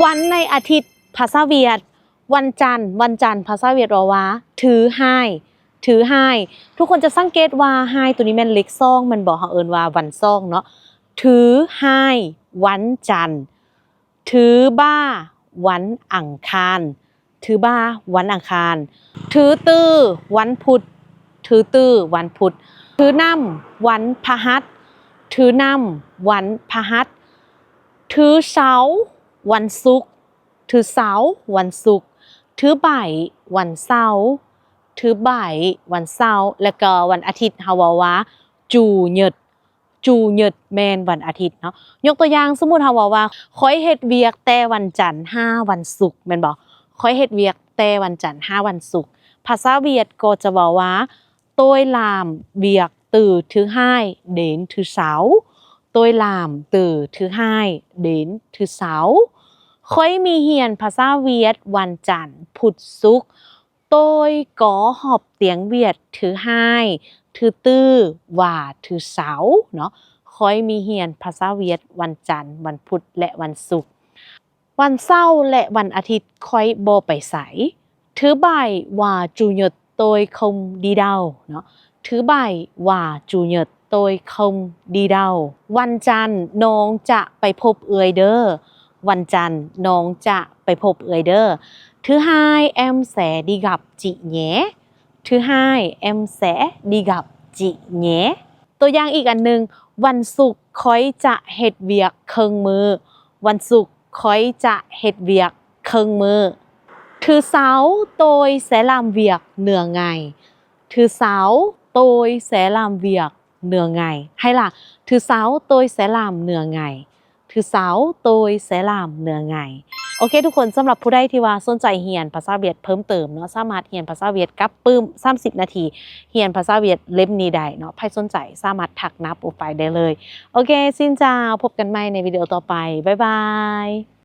วันในอาทิตย์ภาษาเวียดวันจันทร์ภาษาเวียดว่าถือให้ทุกคนจะสังเกตว่าให้ตัวนี้แม่นเล็กซ่องมันบอกเขาเอิ้นว่าวันซ่องเนาะถือให้วันจันทร์ถือบ้าวันอังคารถือบ้าวันอังคารถือตื้อวันพุธถือตื้อวันพุธถือน้ำวันพฤหัสถือน้ำวันพฤหัสถือเสาร์วันศุกร์ถือเสาร์วันศุกร์ถือบ่ายวันเสาร์ถือบ่ายวันเสาร์แล้วก็วันอาทิตย์เฮาว่าจูหยุดแม่นวันอาทิตย์เนาะยกตัวอย่างสมมุติเฮาว่าข้อยเฮ็ดเวียกแต่วันจันทร์5วันศุกร์แม่นบ่ข้อยเฮ็ดเวียกแต่วันจันทร์5วันศุกร์ภาษาเวียดก็จะบอกว่าtôi làm việc từ thứ hai đến thứ sáu tôi làm từ thứ hai đến thứ sáu khói mi hiền ภาษาเวียดวันจันทร์พุธศุกร์ tôi có học tiếng Việt thứ hai thứ tư và thứ sáu เนาะค่อยมีเรียนภาษาเวียดวันจันทร์วันพุธและวันศุกร์วันเสาร์และวันอาทิตย์ค่อยบ่ไปไสthứ bảy và chủ nhật tôi không đi đâu เนาะ thứ bảy và chủ nhật tôi không đi đâu วันจันทร์น้องจะไปพบเอื้อยเด้อวันจันทร์น้องจะไปพบเอื้อยเด้อ thứ hai em sẽ đi gặp chị nhé thứ hai em sẽ đi gặp chị nhé ตัวอย่างอีกอันนึงวันศุกร์ค่อยจะเฮ็ดเวียกครึ่งมื้อวันศุกร์ค่อยจะเฮ็ดเวียกครึ่งมื้อthứ sáu tôi sẽ làm việc nửa ngày thứ sáu tôi sẽ làm việc nửa ngày hay là thứ sáu tôi sẽ làm nửa ngày thứ sáu tôi sẽ làm nửa ngày โอเคทุกคนสำหรับผู้ใดที่ว่าสนใจเรียนภาษาเวียดเพิ่มเติมเนาะสามารถเรียนภาษาเวียดกับปื้ม30นาทีเรียนภาษาเวียดเล่มนี้ได้เนาะใครสนใจสามารถทักหน้าโปรไฟล์ได้เลยโอเคซินจ้าพบกันใหม่ในวิดีโอต่อไปบ๊ายบาย